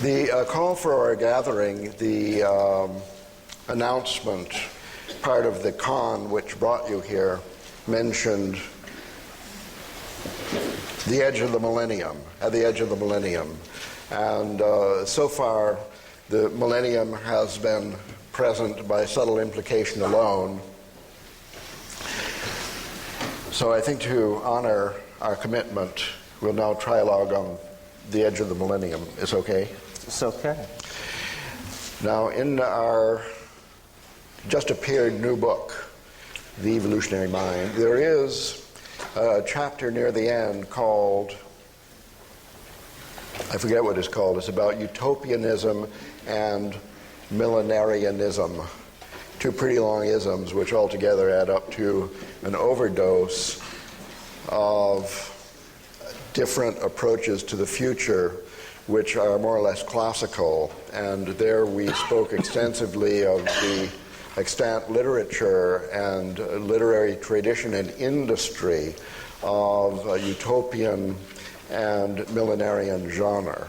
The call for our gathering, the announcement, part of the con which brought you here, mentioned the edge of the millennium, at the edge of the millennium. And so far, the millennium has been present by subtle implication alone. So I think to honor our commitment, we'll now trialogue on the edge of the millennium. Is okay? It's okay. Now, in our just appeared new book, The Evolutionary Mind, there is a chapter near the end called, I forget what it's called, it's about utopianism and millenarianism. Two pretty long isms which altogether add up to an overdose of different approaches to the future which are more or less classical. And there we spoke extensively of the extant literature and literary tradition and industry of utopian and millenarian genre.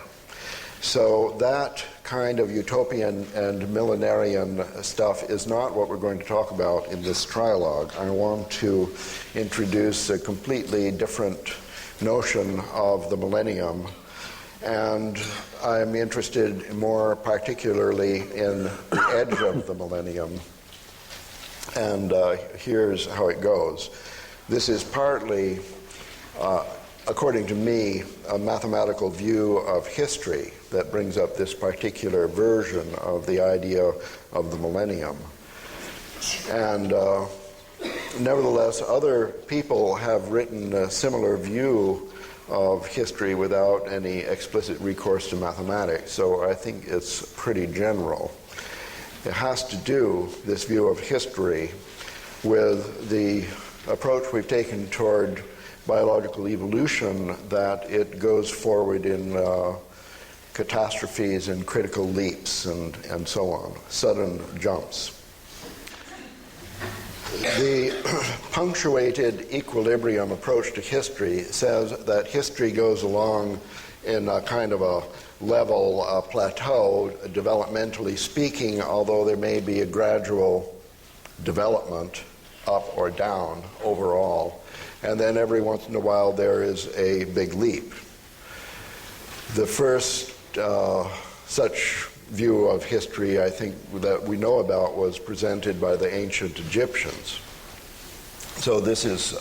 So that kind of utopian and millenarian stuff is not what we're going to talk about in this trialogue. I want to introduce a completely different notion of the millennium, and I'm interested more particularly in the edge of the millennium. And here's how it goes. This is partly, according to me, a mathematical view of history that brings up this particular version of the idea of the millennium. And nevertheless, other people have written a similar view of history without any explicit recourse to mathematics, so I think it's pretty general. It has to do, this view of history, with the approach we've taken toward biological evolution, that it goes forward in catastrophes and critical leaps and so on, sudden jumps. The punctuated equilibrium approach to history says that history goes along in a kind of a level plateau, developmentally speaking, although there may be a gradual development up or down overall. And then every once in a while there is a big leap. The first such view of history, I think, that we know about was presented by the ancient Egyptians. So this is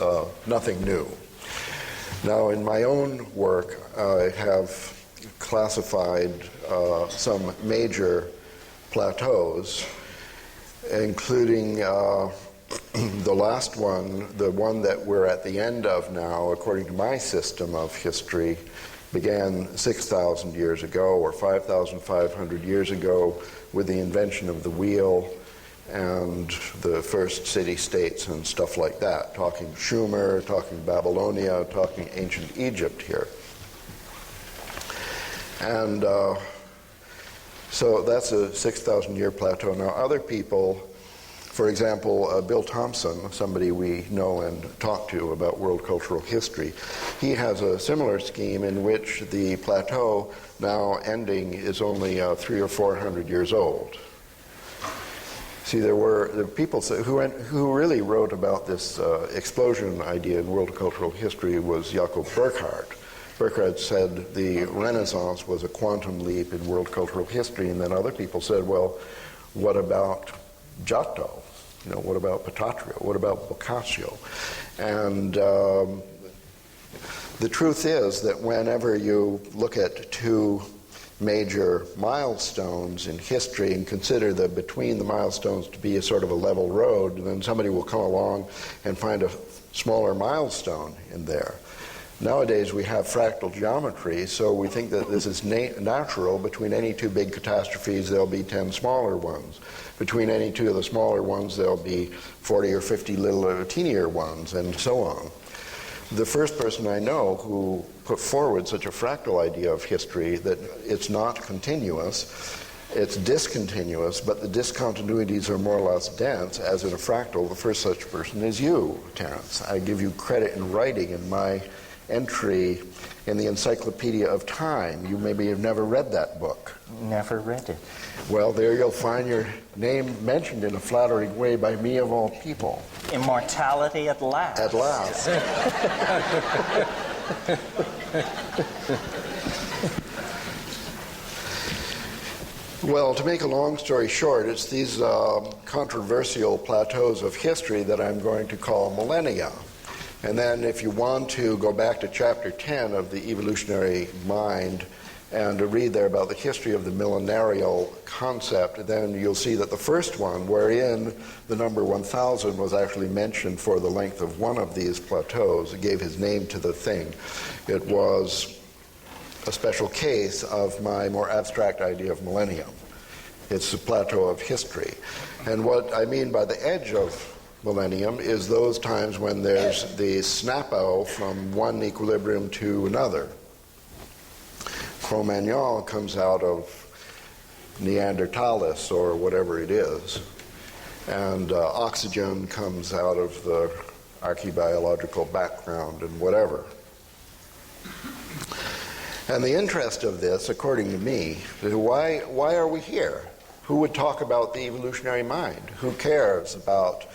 nothing new. Now, in my own work, I have classified some major plateaus, including the last one, the one that we're at the end of now, according to my system of history, began 6,000 years ago or 5,500 years ago with the invention of the wheel and the first city-states and stuff like that, talking Sumer, talking Babylonia, talking ancient Egypt here. And so that's a 6,000-year plateau. Now, other people, for example, Bill Thompson, somebody we know and talk to about world cultural history, he has a similar scheme in which the plateau now ending is only 300 or 400 years old. See, there were the people who really wrote about this explosion idea in world cultural history was Jakob Burckhardt. Burckhardt said the Renaissance was a quantum leap in world cultural history, and then other people said, well, what about Giotto? You know, what about Pt3? What about Boccaccio? And the truth is that whenever you look at two major milestones in history and consider that between the milestones to be a sort of a level road, then somebody will come along and find a smaller milestone in there. Nowadays we have fractal geometry, so we think that this is natural. Between any two big catastrophes, there'll be 10 smaller ones. Between any two of the smaller ones, there'll be 40 or 50 little teenier ones, and so on. The first person I know who put forward such a fractal idea of history, that it's not continuous, it's discontinuous, but the discontinuities are more or less dense, as in a fractal, the first such person is you, Terence. I give you credit in writing in my entry in the Encyclopedia of Time. You maybe have never read that book. Never read it. Well, there you'll find your name mentioned in a flattering way by me of all people. Immortality at last. At last. Well, to make a long story short, it's these controversial plateaus of history that I'm going to call millennia. And then if you want to go back to chapter 10 of the Evolutionary Mind and to read there about the history of the millenarial concept, then you'll see that the first one, wherein the number 1000 was actually mentioned for the length of one of these plateaus, it gave his name to the thing. It was a special case of my more abstract idea of millennium. It's the plateau of history. And what I mean by the edge of millennium is those times when there's the snap-out from one equilibrium to another. Cro-Magnon comes out of Neanderthalis or whatever it is, and oxygen comes out of the archaeobiological background and whatever. And the interest of this, according to me, is why are we here? Who would talk about the evolutionary mind? Who cares about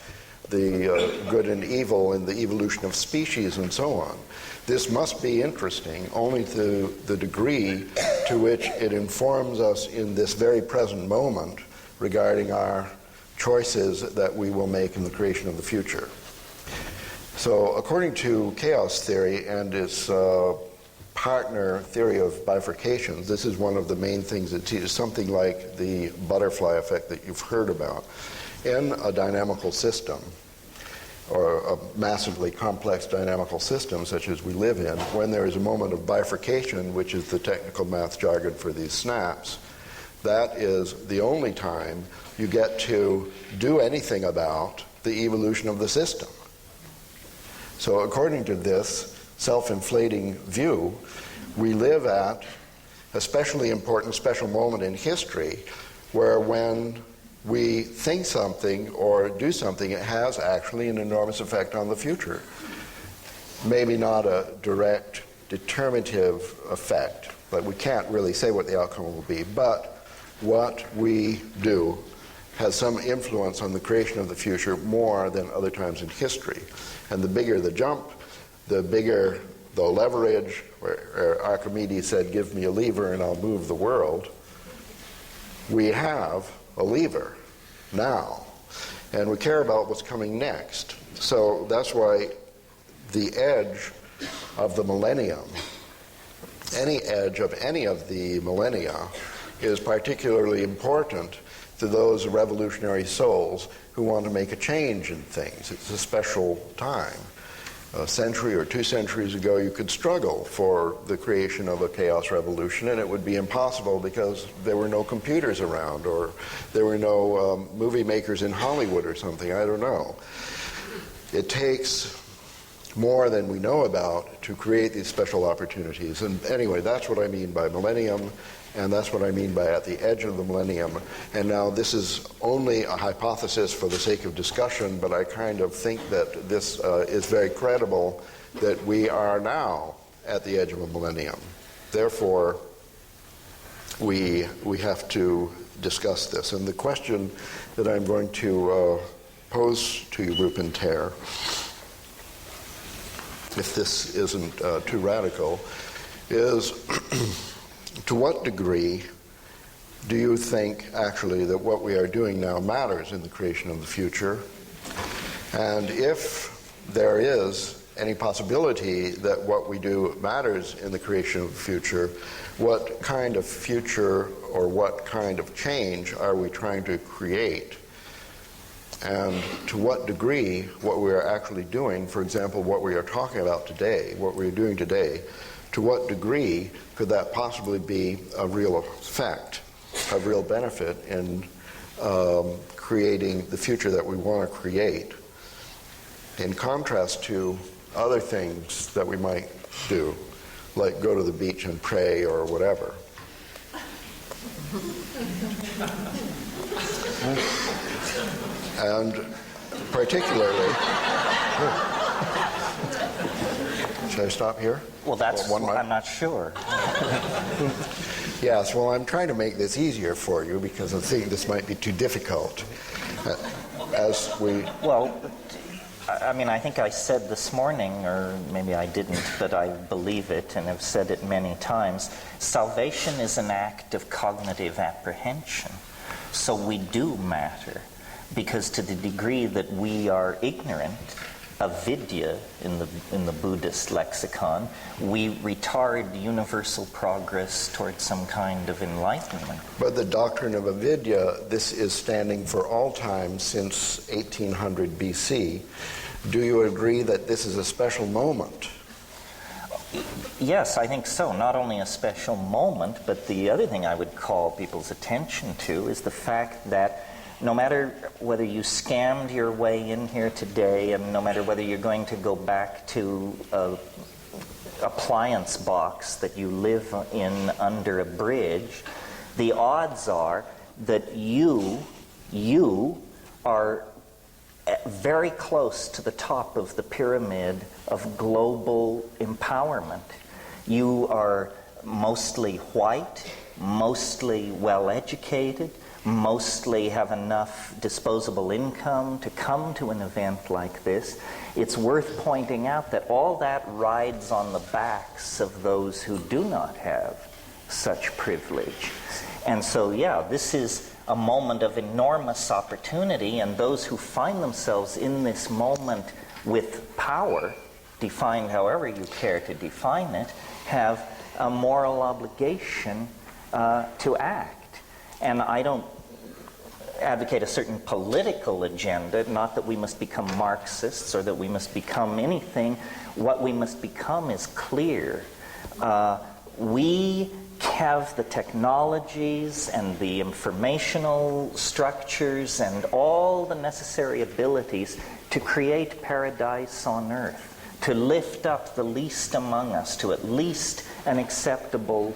the good and evil and the evolution of species and so on? This must be interesting only to the degree to which it informs us in this very present moment regarding our choices that we will make in the creation of the future. So according to chaos theory and its partner theory of bifurcations, this is one of the main things that teaches something like the butterfly effect that you've heard about. In a dynamical system, or a massively complex dynamical system such as we live in, when there is a moment of bifurcation, which is the technical math jargon for these snaps, that is the only time you get to do anything about the evolution of the system. So according to this self-inflating view, we live at a especially important special moment in history where when we think something or do something, it has actually an enormous effect on the future. Maybe not a direct determinative effect, but we can't really say what the outcome will be. But what we do has some influence on the creation of the future more than other times in history. And the bigger the jump, the bigger the leverage, where Archimedes said, give me a lever and I'll move the world. We have a lever now, and we care about what's coming next. So that's why the edge of the millennium, any edge of any of the millennia, is particularly important to those revolutionary souls who want to make a change in things. It's a special time. A century or 2 centuries ago, you could struggle for the creation of a chaos revolution, and it would be impossible because there were no computers around, or there were no movie makers in Hollywood or something. I don't know. It takes more than we know about to create these special opportunities. And anyway, that's what I mean by millennium, and that's what I mean by at the edge of the millennium. And now this is only a hypothesis for the sake of discussion, but I kind of think that this is very credible, that we are now at the edge of a millennium. Therefore, we have to discuss this. And the question that I'm going to pose to you, Rupert and Ter, if this isn't too radical, is to what degree do you think actually that what we are doing now matters in the creation of the future? And if there is any possibility that what we do matters in the creation of the future, what kind of future or what kind of change are we trying to create And to what degree what we are actually doing, for example, what we are talking about today, what we are doing today, to what degree could that possibly be a real effect, a real benefit in creating the future that we want to create, in contrast to other things that we might do, like go to the beach and pray or whatever. And particularly, should I stop here? Well, that's One I'm not sure. Yes, well, I'm trying to make this easier for you because I think this might be too difficult. As we... Well, I mean, I think I said this morning, or maybe I didn't, but I believe it and have said it many times, salvation is an act of cognitive apprehension. So we do matter, because to the degree that we are ignorant, avidya in the Buddhist lexicon, we retard universal progress towards some kind of enlightenment. But the doctrine of avidya, this is standing for all time since 1800 BC. Do you agree that this is a special moment? Yes, I think so. Not only a special moment, but the other thing I would call people's attention to is the fact that no matter whether you scammed your way in here today, and no matter whether you're going to go back to a appliance box that you live in under a bridge, the odds are that you are very close to the top of the pyramid of global empowerment. You are mostly white, mostly well-educated, mostly have enough disposable income to come to an event like this. It's worth pointing out that all that rides on the backs of those who do not have such privilege. And so, yeah, this is a moment of enormous opportunity, and those who find themselves in this moment with power, defined however you care to define it, have a moral obligation to act. And I don't advocate a certain political agenda, not that we must become Marxists or that we must become anything. What we must become is clear. We have the technologies and the informational structures and all the necessary abilities to create paradise on earth, to lift up the least among us to at least an acceptable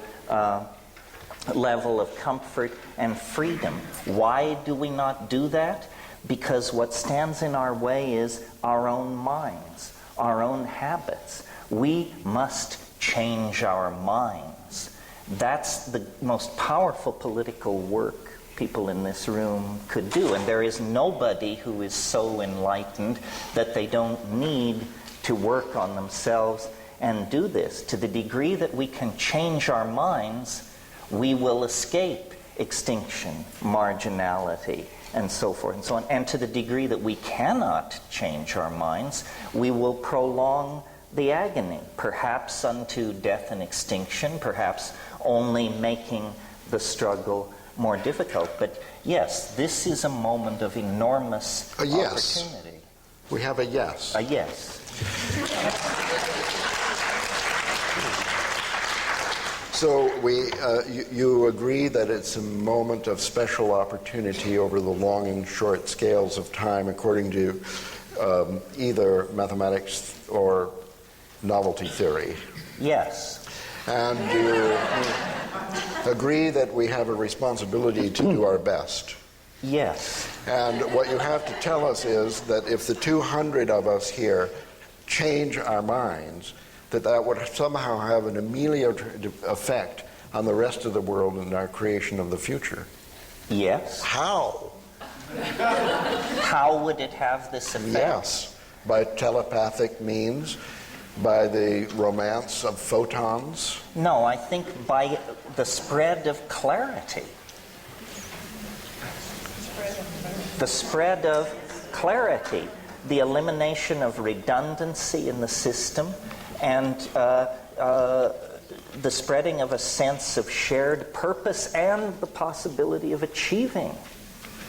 level of comfort and freedom. Why do we not do that? Because what stands in our way is our own minds, our own habits. We must change our minds. That's the most powerful political work people in this room could do. And there is nobody who is so enlightened that they don't need to work on themselves and do this. To the degree that we can change our minds, we will escape extinction, marginality, and so forth and so on. And to the degree that we cannot change our minds, we will prolong the agony, perhaps unto death and extinction, perhaps only making the struggle more difficult. But yes, this is a moment of enormous opportunity. We have a yes. A yes. So you agree that it's a moment of special opportunity over the long and short scales of time, according to either mathematics or novelty theory? Yes. And you agree that we have a responsibility to do our best? Yes. And what you have to tell us is that if the 200 of us here change our minds, that would somehow have an ameliorative effect on the rest of the world and our creation of the future. Yes. How? How would it have this effect? Yes. By telepathic means, by the romance of photons. No, I think by the spread of clarity. The spread of clarity. The elimination of redundancy in the system, and the spreading of a sense of shared purpose and the possibility of achieving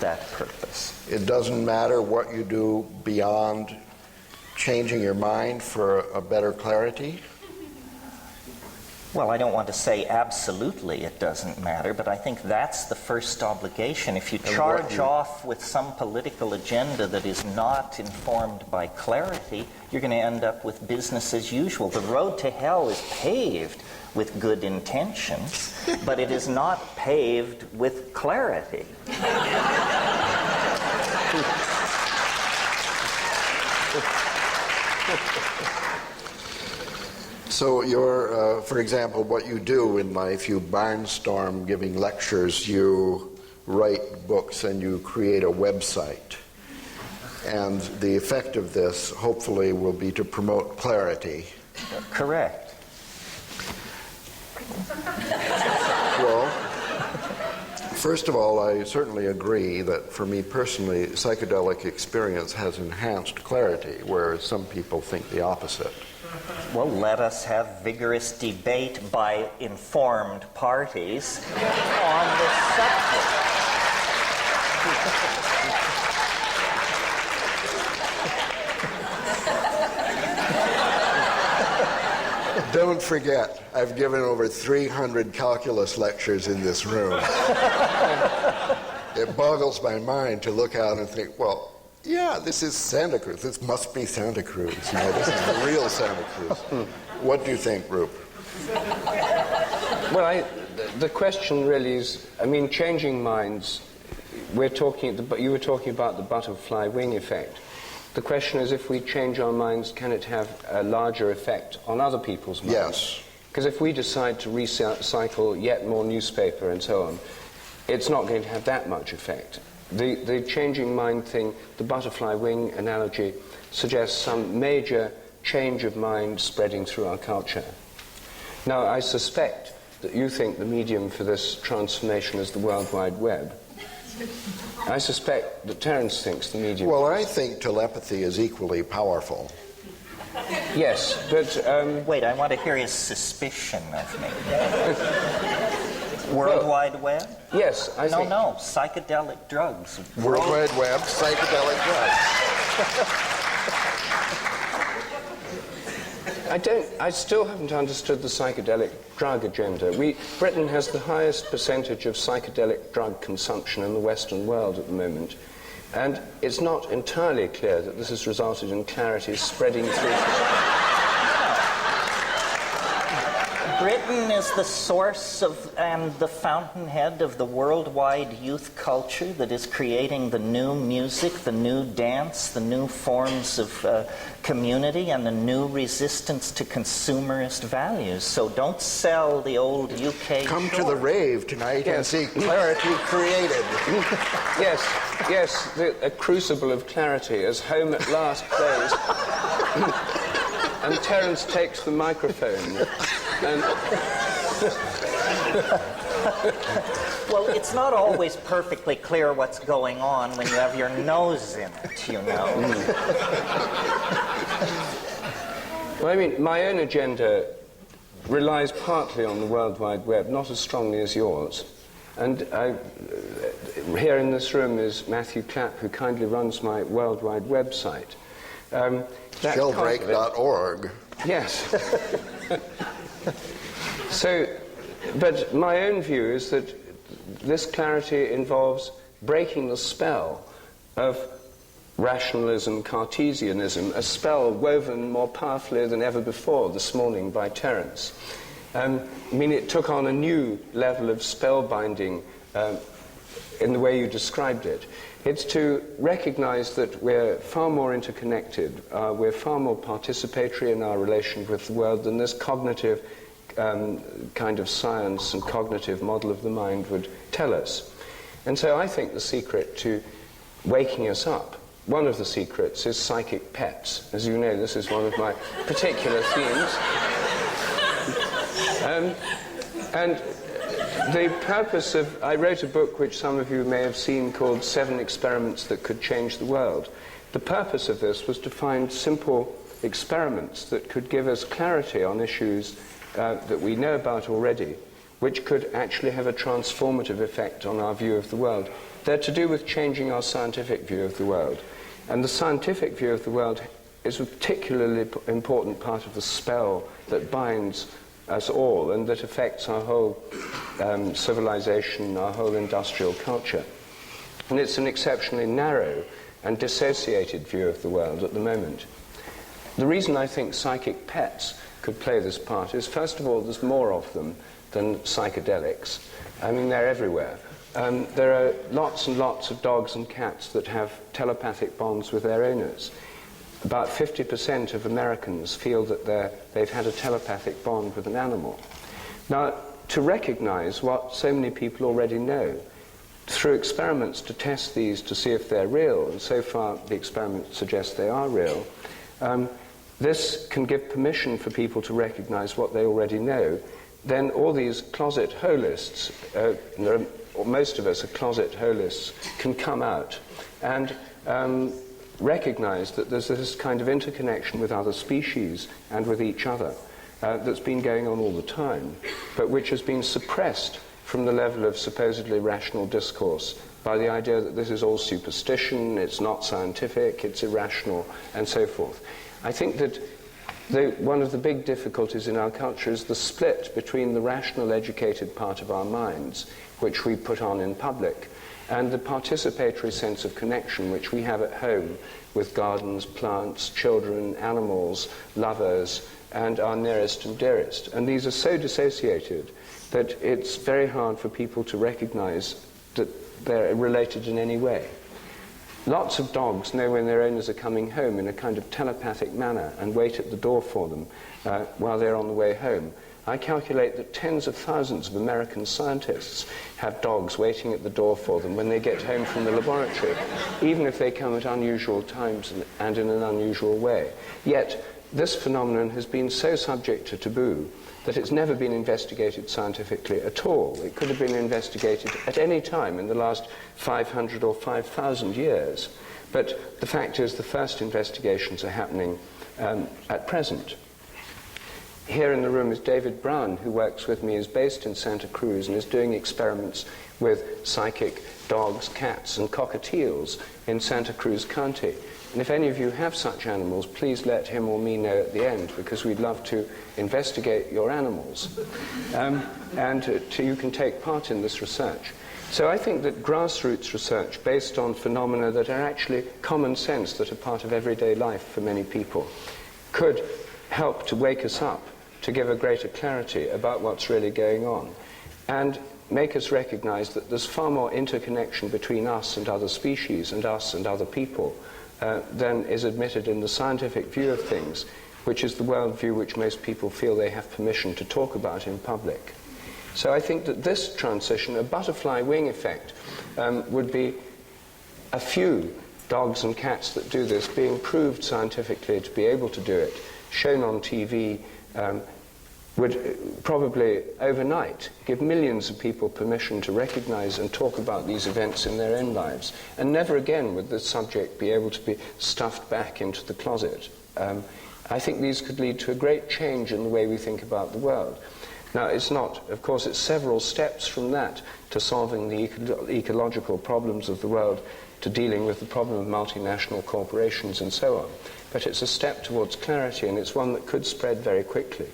that purpose. It doesn't matter what you do beyond changing your mind for a better clarity? Well, I don't want to say absolutely it doesn't matter, but I think that's the first obligation. If you charge off with some political agenda that is not informed by clarity, you're going to end up with business as usual. The road to hell is paved with good intentions, but it is not paved with clarity. So you're, for example, what you do in life, you barnstorm giving lectures, you write books, and you create a website. And the effect of this, hopefully, will be to promote clarity. Correct. Well, first of all, I certainly agree that for me personally, psychedelic experience has enhanced clarity, whereas some people think the opposite. Well, let us have vigorous debate by informed parties on this subject. Don't forget, I've given over 300 calculus lectures in this room. It boggles my mind to look out and think, well, yeah, this is Santa Cruz. This must be Santa Cruz. You know, this is the real Santa Cruz. What do you think, Rupert? Well, the question really is, I mean, changing minds. You were talking about the butterfly wing effect. The question is, if we change our minds, can it have a larger effect on other people's minds? Yes. Because if we decide to recycle yet more newspaper and so on, it's not going to have that much effect. The changing mind thing, the butterfly wing analogy, suggests some major change of mind spreading through our culture. Now, I suspect that you think the medium for this transformation is the World Wide Web. I suspect that Terence thinks the medium... Well, I think telepathy is equally powerful. Yes, but... Wait, I want to hear his suspicion of me. World Wide Web? Yes, I think... No, psychedelic drugs. World Wide Web, psychedelic drugs. I still haven't understood the psychedelic drug agenda. Britain has the highest percentage of psychedelic drug consumption in the Western world at the moment, and it's not entirely clear that this has resulted in clarity spreading through... Britain is the source of and the fountainhead of the worldwide youth culture that is creating the new music, the new dance, the new forms of community, and the new resistance to consumerist values. So don't sell the old UK Come shore. to the rave tonight and see clarity created. Yes, a crucible of clarity as Home at Last plays. And Terence takes the microphone. And Well, it's not always perfectly clear what's going on when you have your nose in it, you know. Well, I mean, my own agenda relies partly on the World Wide Web, not as strongly as yours. And here in this room is Matthew Clapp, who kindly runs my World Wide website. Sheldrake.org. Yes. So, but my own view is that this clarity involves breaking the spell of rationalism, Cartesianism, a spell woven more powerfully than ever before this morning by Terence. I mean, it took on a new level of spellbinding in the way you described it. It's to recognize that we're far more interconnected, we're far more participatory in our relation with the world than this cognitive kind of science and cognitive model of the mind would tell us. And so I think the secret to waking us up, one of the secrets is psychic pets. As you know, this is one of my particular themes. And the purpose of... I wrote a book which some of you may have seen called 7 Experiments That Could Change the World. The purpose of this was to find simple experiments that could give us clarity on issues that we know about already, which could actually have a transformative effect on our view of the world. They're to do with changing our scientific view of the world. And the scientific view of the world is a particularly important part of the spell that binds us all and that affects our whole civilization, our whole industrial culture. And it's an exceptionally narrow and dissociated view of the world at the moment. The reason I think psychic pets could play this part is, first of all, there's more of them than psychedelics. I mean, they're everywhere. There are lots and lots of dogs and cats that have telepathic bonds with their owners. About 50% of Americans feel that they've had a telepathic bond with an animal. Now, to recognize what so many people already know, through experiments to test these to see if they're real, and so far the experiments suggest they are real, this can give permission for people to recognize what they already know. Then all these closet holists, most of us are closet holists, can come out and recognize that there's this kind of interconnection with other species and with each other that's been going on all the time, but which has been suppressed from the level of supposedly rational discourse by the idea that this is all superstition, it's not scientific, it's irrational, and so forth. I think that one of the big difficulties in our culture is the split between the rational, educated part of our minds, which we put on in public, and the participatory sense of connection which we have at home with gardens, plants, children, animals, lovers, and our nearest and dearest. And these are so dissociated that it's very hard for people to recognize that they're related in any way. Lots of dogs know when their owners are coming home in a kind of telepathic manner and wait at the door for them while they're on the way home. I calculate that tens of thousands of American scientists have dogs waiting at the door for them when they get home from the laboratory, even if they come at unusual times and in an unusual way. Yet, this phenomenon has been so subject to taboo that it's never been investigated scientifically at all. It could have been investigated at any time in the last 500 or 5,000 years. But the fact is the first investigations are happening at present. Here in the room is David Brown, who works with me, is based in Santa Cruz and is doing experiments with psychic dogs, cats, and cockatiels in Santa Cruz County. And if any of you have such animals, please let him or me know at the end, because we'd love to investigate your animals. You can take part in this research. So I think that grassroots research based on phenomena that are actually common sense, that are part of everyday life for many people, could help to wake us up, to give a greater clarity about what's really going on, and make us recognize that there's far more interconnection between us and other species and us and other people than is admitted in the scientific view of things, which is the worldview which most people feel they have permission to talk about in public. So I think that this transition, a butterfly wing effect, would be a few dogs and cats that do this being proved scientifically to be able to do it, shown on TV, would probably overnight give millions of people permission to recognize and talk about these events in their own lives. And never again would the subject be able to be stuffed back into the closet. I think these could lead to a great change in the way we think about the world. Now, it's not, of course, it's several steps from that to solving the ecological problems of the world, to dealing with the problem of multinational corporations and so on. But it's a step towards clarity, and it's one that could spread very quickly.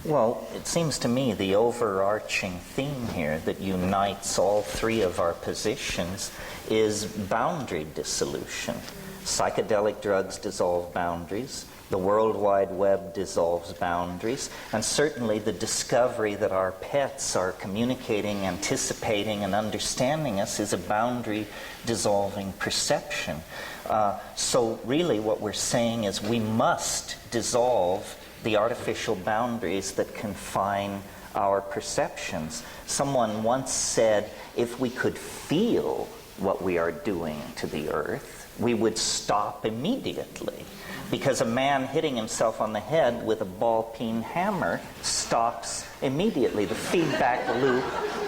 Well, it seems to me the overarching theme here that unites all three of our positions is boundary dissolution. Psychedelic drugs dissolve boundaries. The World Wide Web dissolves boundaries. And certainly the discovery that our pets are communicating, anticipating, and understanding us is a boundary-dissolving perception. So really what we're saying is we must dissolve the artificial boundaries that confine our perceptions. Someone once said, if we could feel what we are doing to the earth, we would stop immediately. Because a man hitting himself on the head with a ball-peen hammer stops immediately. The feedback loop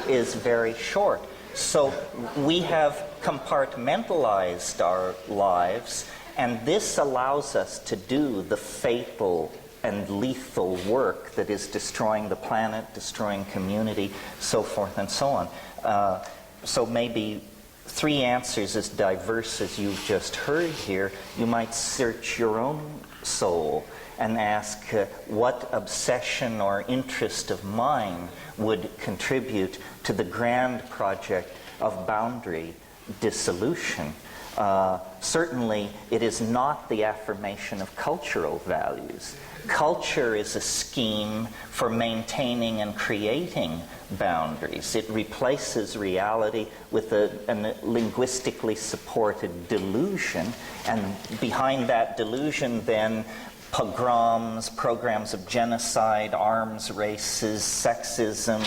is very short. So we have compartmentalized our lives, and this allows us to do the fatal and lethal work that is destroying the planet, destroying community, so forth and so on. So maybe three answers as diverse as you've just heard here, you might search your own soul and ask what obsession or interest of mine would contribute to the grand project of boundary dissolution. Certainly, it is not the affirmation of cultural values. Culture is a scheme for maintaining and creating boundaries. It replaces reality with a linguistically supported delusion, and behind that delusion then pogroms, programs of genocide, arms races, sexism,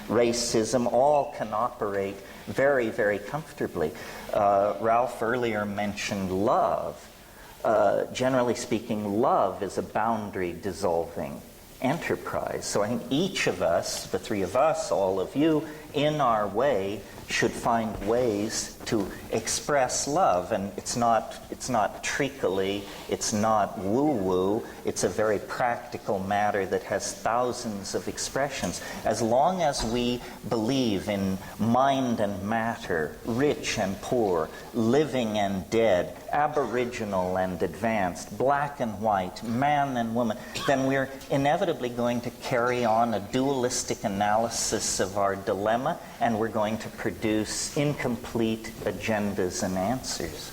racism, all can operate very, very comfortably. Ralph earlier mentioned love. Generally speaking, love is a boundary-dissolving enterprise. So I think each of us, the three of us, all of you, in our way, should find ways to express love. And it's not treacly, it's not woo-woo, it's a very practical matter that has thousands of expressions. As long as we believe in mind and matter, rich and poor, living and dead, aboriginal and advanced, black and white, man and woman, then we're inevitably going to carry on a dualistic analysis of our dilemma, and we're going to produce incomplete agendas and answers.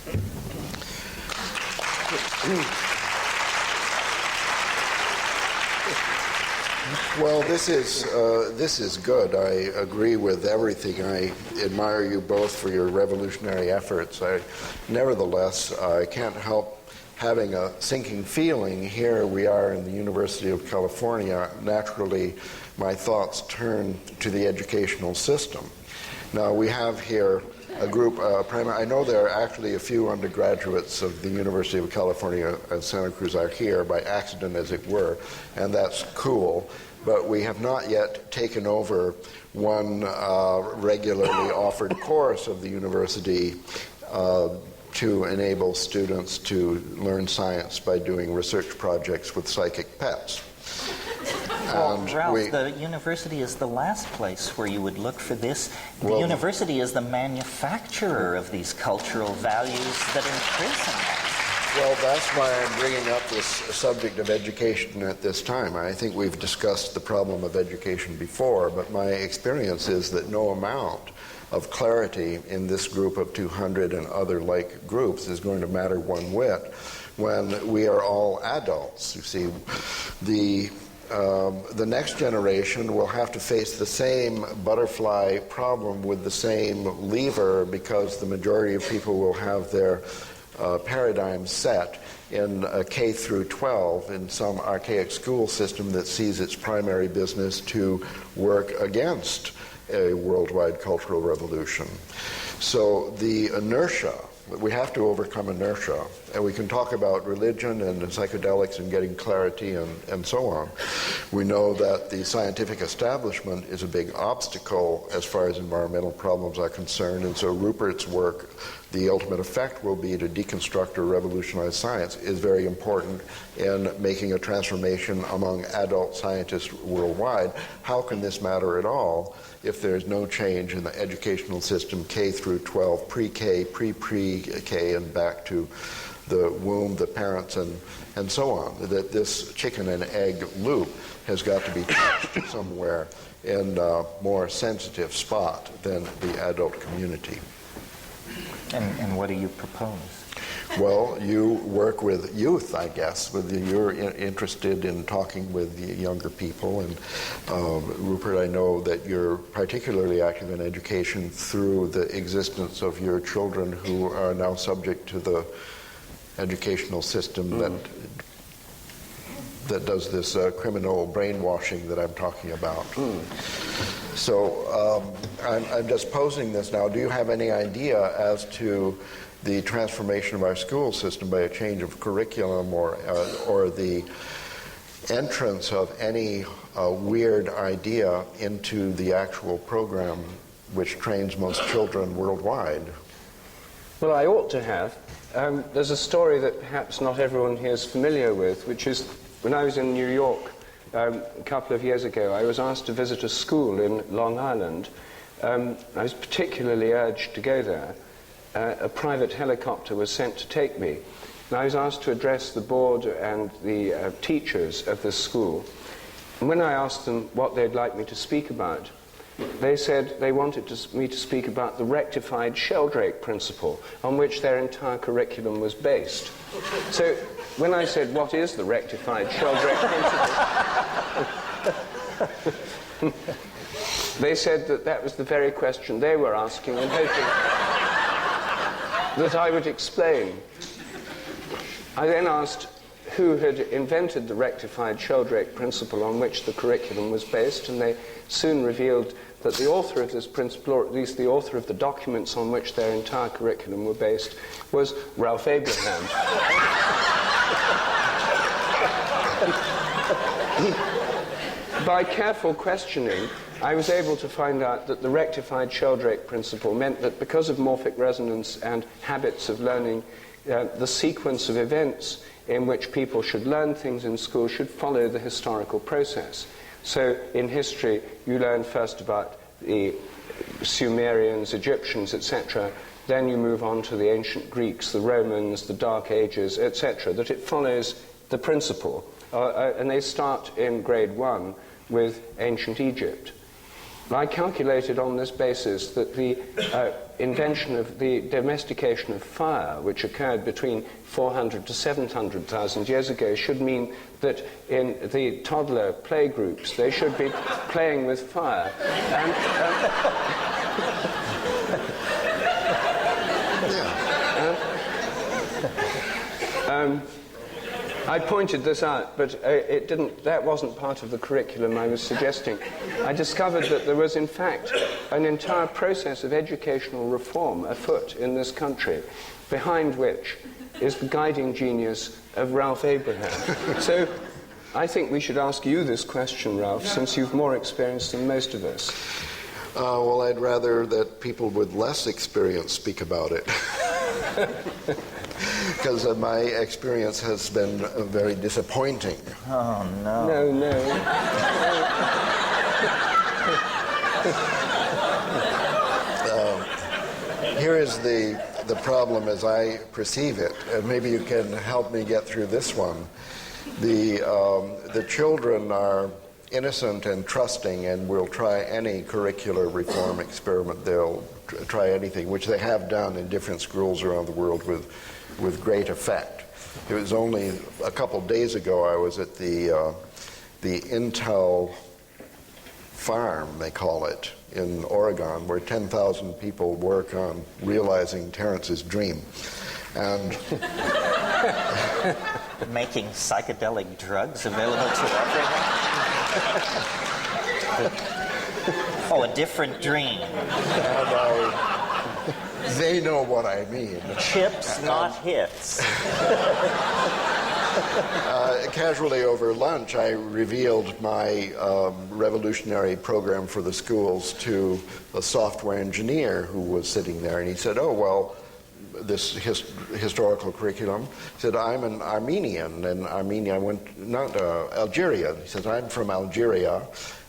Well, this is good. I agree with everything. I admire you both for your revolutionary efforts. Nevertheless, I can't help having a sinking feeling. Here we are in the University of California. Naturally, my thoughts turn to the educational system. Now, we have here a group, I know there are actually a few undergraduates of the University of California at Santa Cruz are here by accident, as it were, and that's cool. But we have not yet taken over one regularly offered course of the university to enable students to learn science by doing research projects with psychic pets. Well, Ralph, the university is the last place where you would look for this. The university is the manufacturer of these cultural values that imprison us. Well, that's why I'm bringing up this subject of education at this time. I think we've discussed the problem of education before, but my experience is that no amount of clarity in this group of 200 and other like groups is going to matter one whit when we are all adults. You see, the next generation will have to face the same butterfly problem with the same lever, because the majority of people will have their paradigm set in K through 12 in some archaic school system that sees its primary business to work against a worldwide cultural revolution. So the inertia, we have to overcome inertia, and we can talk about religion and psychedelics and getting clarity and so on. We know that the scientific establishment is a big obstacle as far as environmental problems are concerned, and so Rupert's work, the ultimate effect will be to deconstruct or revolutionize science, is very important in making a transformation among adult scientists worldwide. How can this matter at all if there's no change in the educational system, K through 12, pre-K, pre-K, and back to the womb, the parents, and so on? That this chicken and egg loop has got to be touched somewhere in a more sensitive spot than the adult community. And what do you propose? Well, you work with youth, I guess. You're interested in talking with the younger people. And Rupert, I know that you're particularly active in education through the existence of your children who are now subject to the educational system that does this criminal brainwashing that I'm talking about. So I'm just posing this now. Do you have any idea as to the transformation of our school system by a change of curriculum or the entrance of any weird idea into the actual program which trains most children worldwide? Well, I ought to have. There's a story that perhaps not everyone here is familiar with, which is when I was in New York a couple of years ago, I was asked to visit a school in Long Island. I was particularly urged to go there a private helicopter was sent to take me. And I was asked to address the board and the teachers of this school. And when I asked them what they'd like me to speak about, they said they wanted me to speak about the rectified Sheldrake principle, on which their entire curriculum was based. So when I said, what is the rectified Sheldrake principle? They said that that was the very question they were asking and hoping that I would explain. I then asked who had invented the rectified Sheldrake principle on which the curriculum was based, and they soon revealed that the author of this principle, or at least the author of the documents on which their entire curriculum were based, was Ralph Abraham. By careful questioning, I was able to find out that the rectified Sheldrake principle meant that because of morphic resonance and habits of learning, the sequence of events in which people should learn things in school should follow the historical process. So in history, you learn first about the Sumerians, Egyptians, etc. Then you move on to the ancient Greeks, the Romans, the Dark Ages, etc. That it follows the principle. And they start in grade 1 with ancient Egypt. I calculated on this basis that the invention of the domestication of fire, which occurred between 400 to 700,000 years ago, should mean that in the toddler play groups they should be playing with fire. I pointed this out, but that wasn't part of the curriculum I was suggesting. I discovered that there was, in fact, an entire process of educational reform afoot in this country, behind which is the guiding genius of Ralph Abraham. So I think we should ask you this question, Ralph, since you've more experience than most of us. Well, I'd rather that people with less experience speak about it. Because my experience has been very disappointing. Oh, no. No. Here is the problem as I perceive it, and maybe you can help me get through this one. The children are innocent and trusting and will try any curricular reform experiment. They'll try anything, which they have done in different schools around the world with great effect. It was only a couple days ago I was at the Intel farm, they call it, in Oregon, where 10,000 people work on realizing Terence's dream. And making psychedelic drugs available to everyone? Oh, a different dream. And they know what I mean. Chips, not hits. Casually over lunch, I revealed my revolutionary program for the schools to a software engineer who was sitting there, and he said, "Oh, well, this historical curriculum." He said, "I'm an Armenian, and Armenia Algeria." He said, "I'm from Algeria,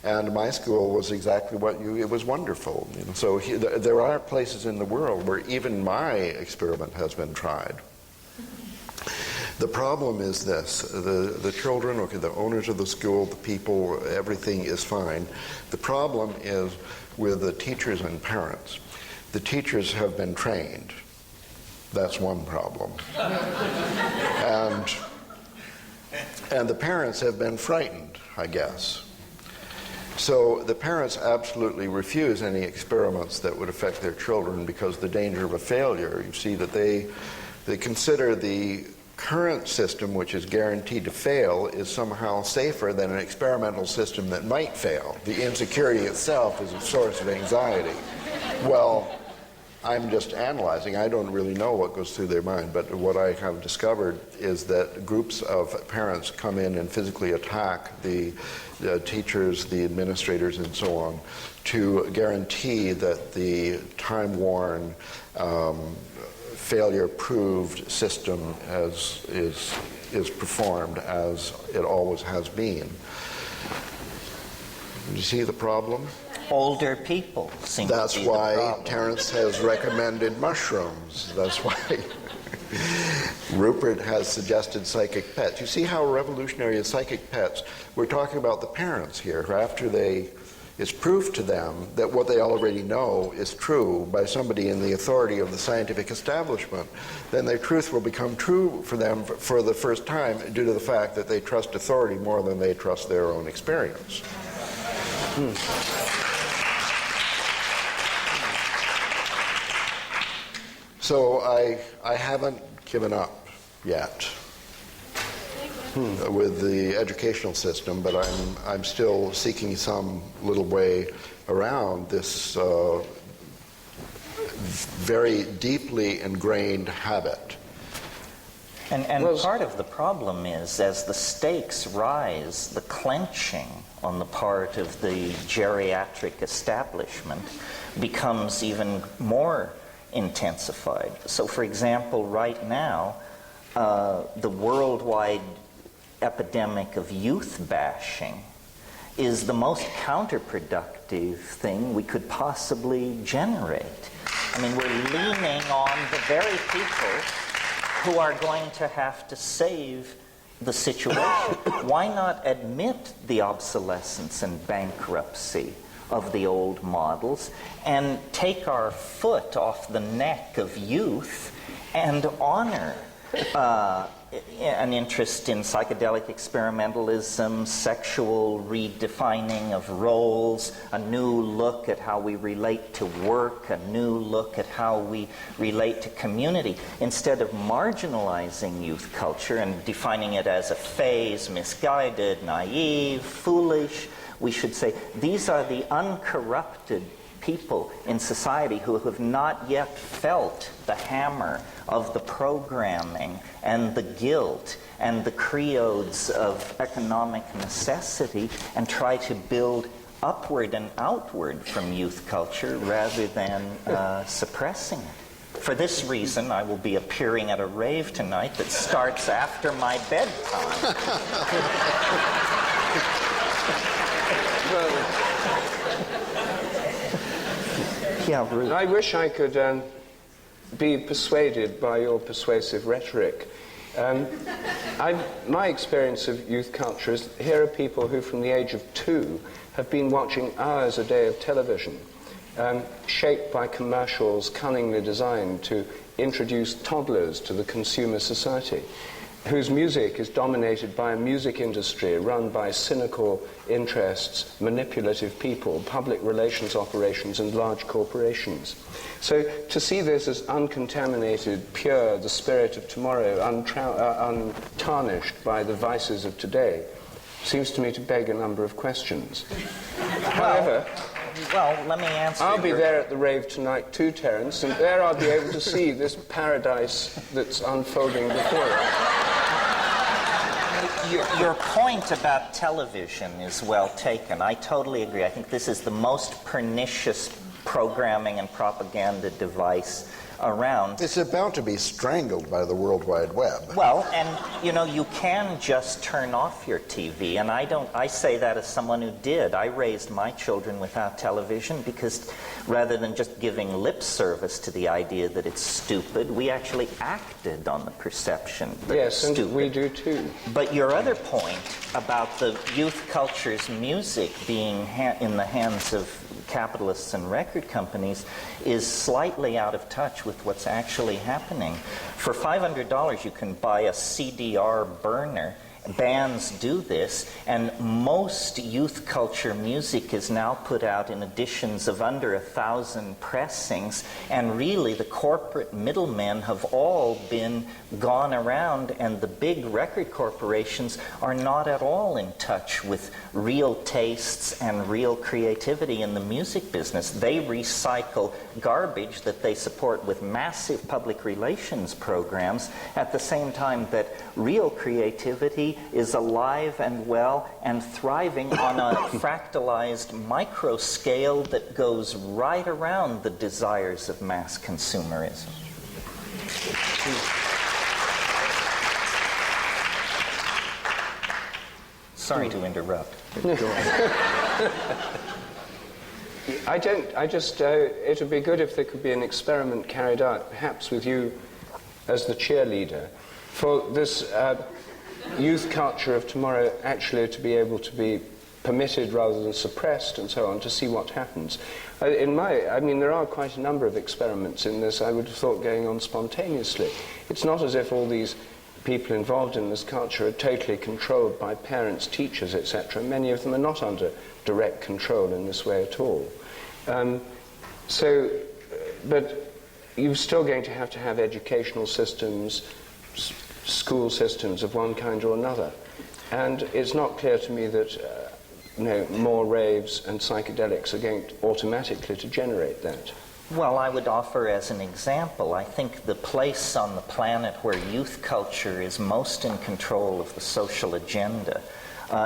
and my school was exactly it was wonderful." You know, so there are places in the world where even my experiment has been tried. The problem is this: the children, okay, the owners of the school, the people, everything is fine. The problem is with the teachers and parents. The teachers have been trained. That's one problem. And the parents have been frightened, I guess. So the parents absolutely refuse any experiments that would affect their children because the danger of a failure. You see that they consider the current system, which is guaranteed to fail, is somehow safer than an experimental system that might fail. The insecurity itself is a source of anxiety. Well, I'm just analyzing. I don't really know what goes through their mind, but what I have discovered is that groups of parents come in and physically attack the teachers, the administrators, and so on, to guarantee that the time-worn, failure-proved system is performed as it always has been. Do you see the problem? older people seem to That's be the why problem. Terence has recommended mushrooms. That's why Rupert has suggested psychic pets. You see how revolutionary is psychic pets? We're talking about the parents here, who after it's proof to them that what they already know is true by somebody in the authority of the scientific establishment, then their truth will become true for them for the first time due to the fact that they trust authority more than they trust their own experience. So I haven't given up yet with the educational system, but I'm still seeking some little way around this very deeply ingrained habit. And part of the problem is, as the stakes rise, the clenching on the part of the geriatric establishment becomes even more intensified. So, for example, right now, the worldwide epidemic of youth bashing is the most counterproductive thing we could possibly generate. I mean, we're leaning on the very people who are going to have to save the situation. Why not admit the obsolescence and bankruptcy of the old models and take our foot off the neck of youth and honor an interest in psychedelic experimentalism, sexual redefining of roles, a new look at how we relate to work, a new look at how we relate to community. Instead of marginalizing youth culture and defining it as a phase, misguided, naive, foolish, we should say these are the uncorrupted people in society who have not yet felt the hammer of the programming and the guilt and the creodes of economic necessity, and try to build upward and outward from youth culture rather than suppressing it. For this reason, I will be appearing at a rave tonight that starts after my bedtime. Yeah, Ruth. I wish I could be persuaded by your persuasive rhetoric. My experience of youth culture is here are people who from the age of 2 have been watching hours a day of television, shaped by commercials cunningly designed to introduce toddlers to the consumer society, whose music is dominated by a music industry run by cynical interests, manipulative people, public relations operations, and large corporations. So to see this as uncontaminated, pure, the spirit of tomorrow, untarnished by the vices of today, seems to me to beg a number of questions. However, well, let me answer. I'll be there at the rave tonight too, Terence, and there I'll be able to see this paradise that's unfolding before us. Your point about television is well taken. I totally agree. I think this is the most pernicious programming and propaganda device around. It's about to be strangled by the World Wide Web. Well, and you know, you can just turn off your TV, and I say that as someone who did. I raised my children without television because rather than just giving lip service to the idea that it's stupid, we actually acted on the perception that it's stupid. Yes, and we do too. But your other point about the youth culture's music being in the hands of capitalists and record companies is slightly out of touch with what's actually happening. For $500 you can buy a CDR burner. Bands do this, and most youth culture music is now put out in editions of under 1,000 pressings, and really the corporate middlemen have all been gone around, and the big record corporations are not at all in touch with real tastes and real creativity in the music business. They recycle garbage that they support with massive public relations programs at the same time that real creativity is alive and well and thriving on a fractalized micro scale that goes right around the desires of mass consumerism. Sorry to interrupt. It would be good if there could be an experiment carried out, perhaps with you as the cheerleader, for this youth culture of tomorrow actually to be able to be permitted rather than suppressed and so on, to see what happens. There are quite a number of experiments in this, I would have thought, going on spontaneously. It's not as if all these people involved in this culture are totally controlled by parents, teachers, etc. Many of them are not under direct control in this way at all. But you're still going to have educational systems, school systems of one kind or another. And it's not clear to me that more raves and psychedelics are going automatically to generate that. Well, I would offer as an example, I think the place on the planet where youth culture is most in control of the social agenda,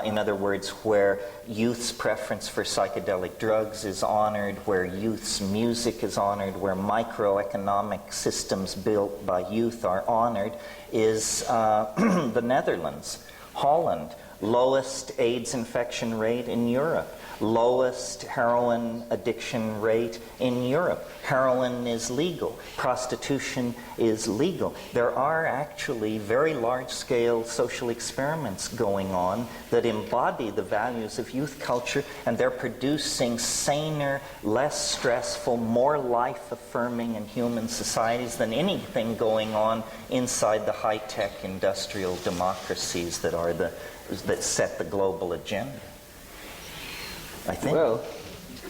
in other words, where youth's preference for psychedelic drugs is honored, where youth's music is honored, where microeconomic systems built by youth are honored, is the Netherlands, Holland, lowest AIDS infection rate in Europe, lowest heroin addiction rate in Europe. Heroin is legal. Prostitution is legal. There are actually very large-scale social experiments going on that embody the values of youth culture, and they're producing saner, less stressful, more life-affirming and human societies than anything going on inside the high-tech industrial democracies that set the global agenda, I think. Well,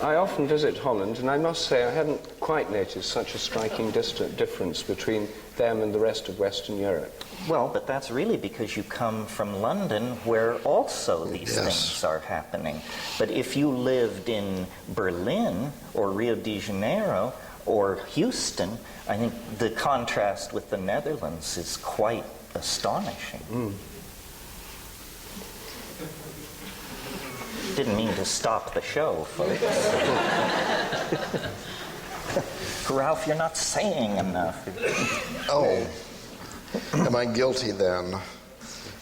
I often visit Holland, and I must say I hadn't quite noticed such a striking difference between them and the rest of Western Europe. Well, but that's really because you come from London, where also these things are happening. But if you lived in Berlin or Rio de Janeiro or Houston, I think the contrast with the Netherlands is quite astonishing. Mm. Didn't mean to stop the show, folks. Ralph, you're not saying enough. Oh, am I guilty then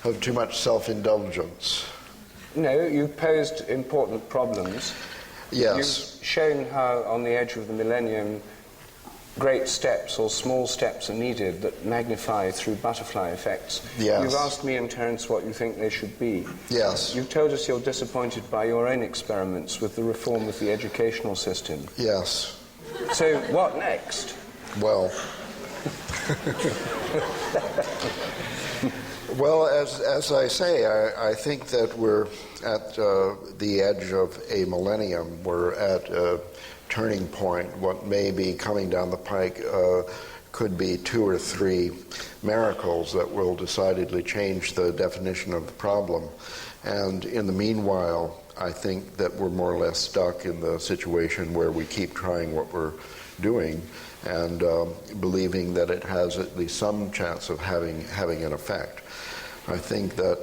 of too much self-indulgence? No, you've posed important problems. Yes. You've shown how on the edge of the millennium great steps or small steps are needed that magnify through butterfly effects. Yes. You've asked me and Terence what you think they should be. Yes. You've told us you're disappointed by your own experiments with the reform of the educational system. Yes. So what next? Well, as I say, I think that we're at the edge of a millennium. We're at a turning point. What may be coming down the pike could be 2 or 3 miracles that will decidedly change the definition of the problem. And in the meanwhile, I think that we're more or less stuck in the situation where we keep trying what we're doing and believing that it has at least some chance of having an effect. I think that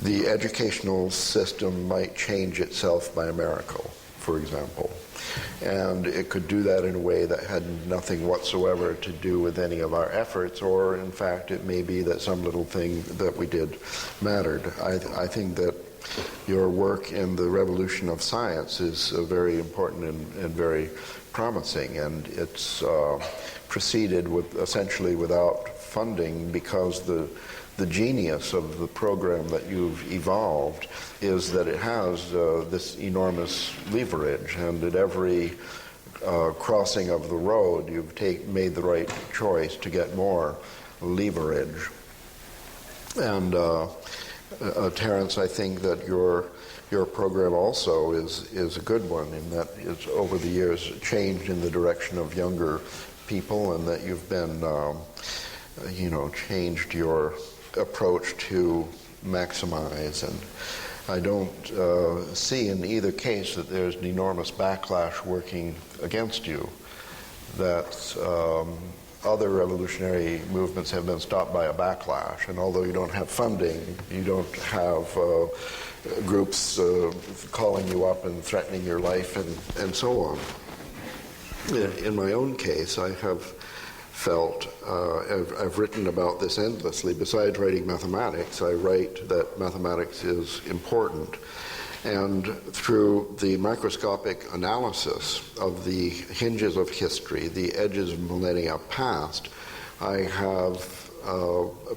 the educational system might change itself by a miracle, for example. And it could do that in a way that had nothing whatsoever to do with any of our efforts, or in fact it may be that some little thing that we did mattered. I think that your work in the revolution of science is very important and very promising, and it's proceeded with essentially without funding, because the genius of the program that you've evolved is that it has this enormous leverage, and at every crossing of the road you've made the right choice to get more leverage. And Terence, I think that your program also is a good one, in that it's over the years changed in the direction of younger people, and that you've been changed your approach to maximize. And I don't see in either case that there's an enormous backlash working against you, that other revolutionary movements have been stopped by a backlash, and although you don't have funding, you don't have groups calling you up and threatening your life and so on. In my own case, I have felt, I've written about this endlessly. Besides writing mathematics, I write that mathematics is important. And through the microscopic analysis of the hinges of history, the edges of millennia past, I have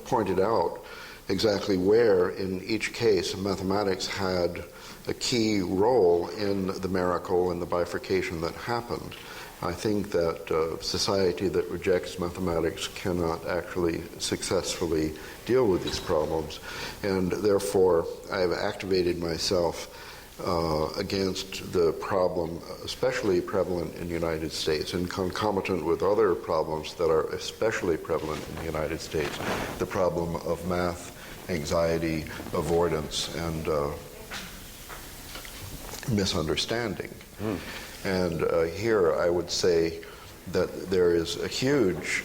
pointed out exactly where, in each case, mathematics had a key role in the miracle and the bifurcation that happened. I think that a society that rejects mathematics cannot actually successfully deal with these problems, and therefore I have activated myself against the problem, especially prevalent in the United States, and concomitant with other problems that are especially prevalent in the United States, the problem of math, anxiety, avoidance, and misunderstanding. And here I would say that there is a huge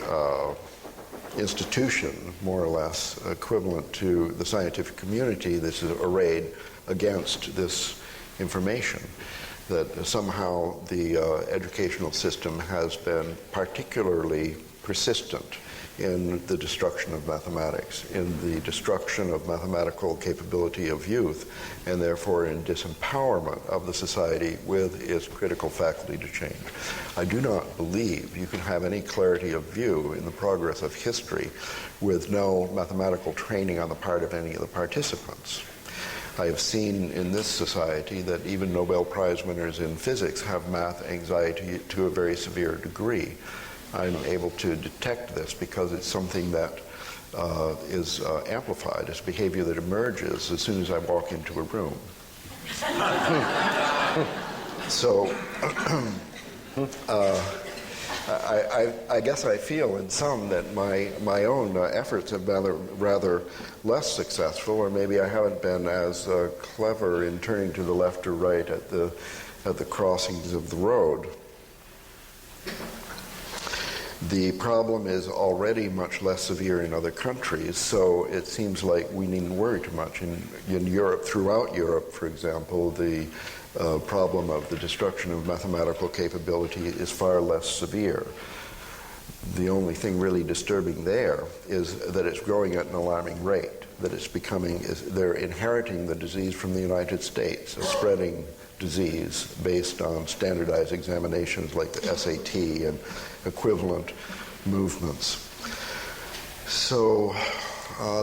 institution, more or less, equivalent to the scientific community that is arrayed against this information, that somehow the educational system has been particularly persistent in the destruction of mathematics, in the destruction of mathematical capability of youth, and therefore in disempowerment of the society with its critical faculty to change. I do not believe you can have any clarity of view in the progress of history with no mathematical training on the part of any of the participants. I have seen in this society that even Nobel Prize winners in physics have math anxiety to a very severe degree. I'm able to detect this because it's something that is amplified. It's behavior that emerges as soon as I walk into a room. So I guess I feel in some that my own efforts have been rather less successful, or maybe I haven't been as clever in turning to the left or right at the crossings of the road. The problem is already much less severe in other countries, so it seems like we needn't worry too much. In Europe, throughout Europe, for example, the problem of the destruction of mathematical capability is far less severe. The only thing really disturbing there is that it's growing at an alarming rate, that it's they're inheriting the disease from the United States, a spreading disease based on standardized examinations like the SAT and equivalent movements. So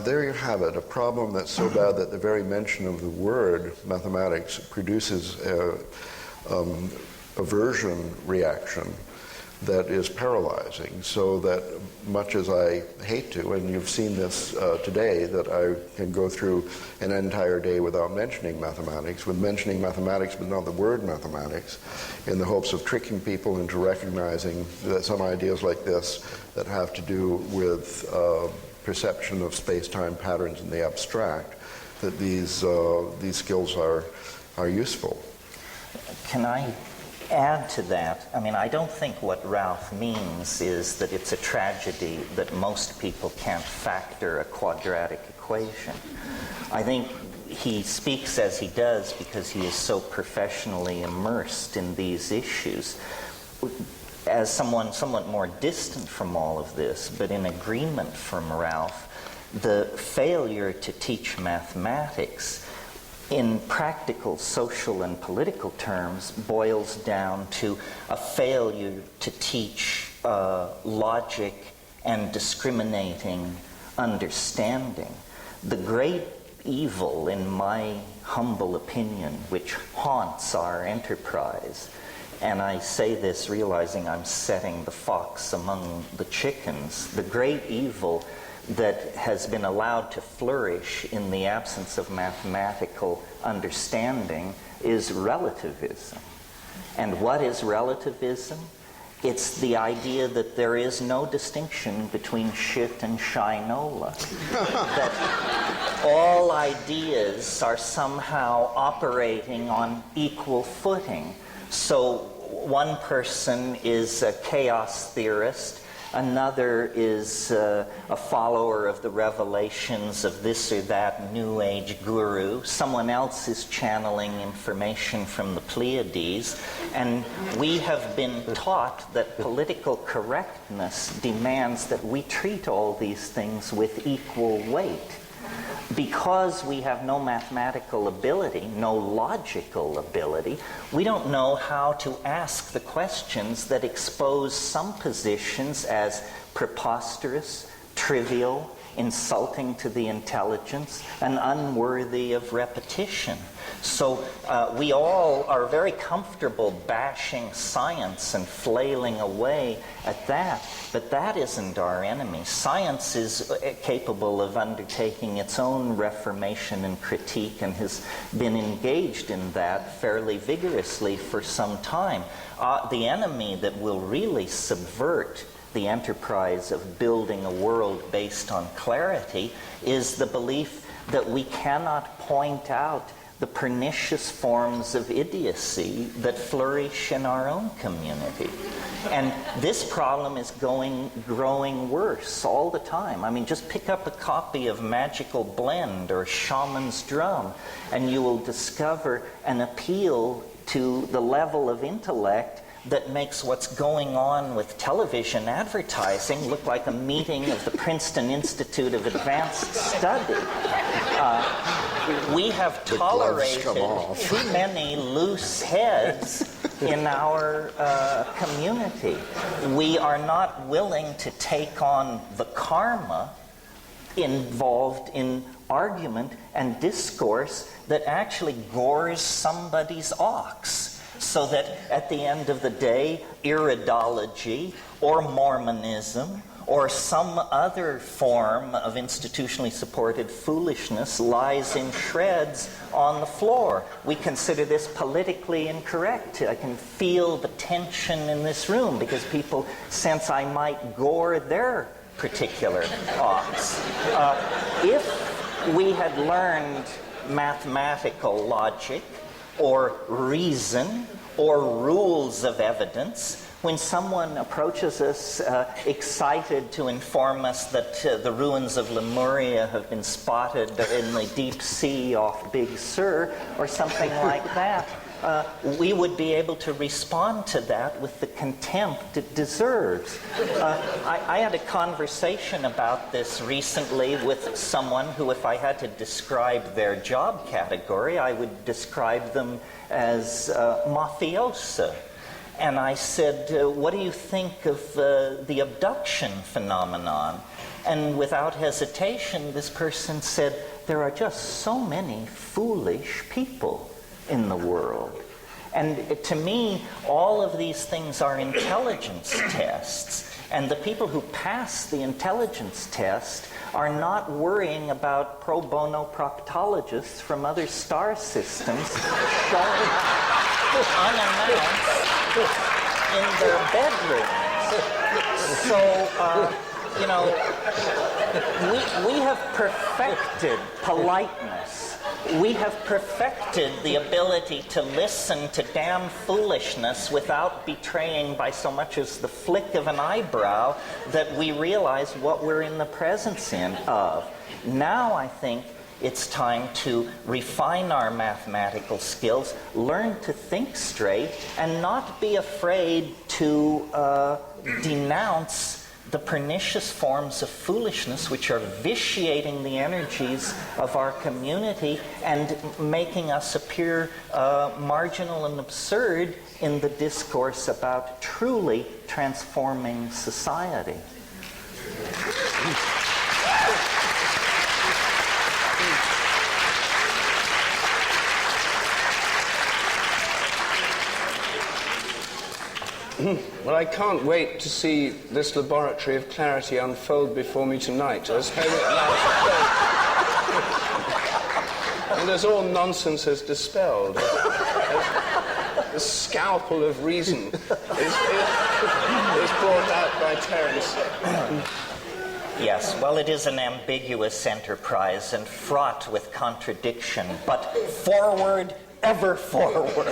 there you have it, a problem that's so bad that the very mention of the word mathematics produces a aversion reaction that is paralyzing, so that much as I hate to, and you've seen this today, that I can go through an entire day without mentioning mathematics, with mentioning mathematics but not the word mathematics, in the hopes of tricking people into recognizing that some ideas like this that have to do with perception of space-time patterns in the abstract, that these skills are useful. Can I add to that? I mean, I don't think what Ralph means is that it's a tragedy that most people can't factor a quadratic equation. I think he speaks as he does because he is so professionally immersed in these issues. As someone somewhat more distant from all of this, but in agreement from Ralph, the failure to teach mathematics in practical, social, and political terms boils down to a failure to teach logic and discriminating understanding. The great evil, in my humble opinion, which haunts our enterprise, and I say this realizing I'm setting the fox among the chickens, the great evil that has been allowed to flourish in the absence of mathematical understanding is relativism. And what is relativism? It's the idea that there is no distinction between shit and shinola. That all ideas are somehow operating on equal footing. So one person is a chaos theorist, Another is a follower of the revelations of this or that New Age guru. Someone else is channeling information from the Pleiades. And we have been taught that political correctness demands that we treat all these things with equal weight. Because we have no mathematical ability, no logical ability, we don't know how to ask the questions that expose some positions as preposterous, trivial, insulting to the intelligence, and unworthy of repetition. So we all are very comfortable bashing science and flailing away at that, but that isn't our enemy. Science is capable of undertaking its own reformation and critique, and has been engaged in that fairly vigorously for some time. The enemy that will really subvert the enterprise of building a world based on clarity is the belief that we cannot point out the pernicious forms of idiocy that flourish in our own community. And this problem is growing worse all the time. I mean, just pick up a copy of Magical Blend or Shaman's Drum, and you will discover an appeal to the level of intellect that makes what's going on with television advertising look like a meeting of the Princeton Institute of Advanced Study. We have tolerated too many loose heads in our community. We are not willing to take on the karma involved in argument and discourse that actually gores somebody's ox. So that at the end of the day, iridology or Mormonism or some other form of institutionally supported foolishness lies in shreds on the floor. We consider this politically incorrect. I can feel the tension in this room because people sense I might gore their particular ox. If we had learned mathematical logic or reason or rules of evidence, when someone approaches us excited to inform us that the ruins of Lemuria have been spotted in the deep sea off Big Sur or something like that, we would be able to respond to that with the contempt it deserves. I had a conversation about this recently with someone who, if I had to describe their job category, I would describe them as mafiosa. And I said, what do you think of the abduction phenomenon? And without hesitation, this person said, there are just so many foolish people in the world. And to me, all of these things are intelligence tests. And the people who pass the intelligence test are not worrying about pro bono proctologists from other star systems showing up unannounced in their bedrooms. So, we have perfected politeness. We have perfected the ability to listen to damn foolishness without betraying by so much as the flick of an eyebrow that we realize what we're in the presence of. Now I think it's time to refine our mathematical skills, learn to think straight, and not be afraid to denounce the pernicious forms of foolishness which are vitiating the energies of our community and making us appear marginal and absurd in the discourse about truly transforming society. Well, I can't wait to see this laboratory of clarity unfold before me tonight as and as all nonsense is dispelled, as the scalpel of reason is brought out by Terence. Yes, well, it is an ambiguous enterprise and fraught with contradiction, but forward, ever forward.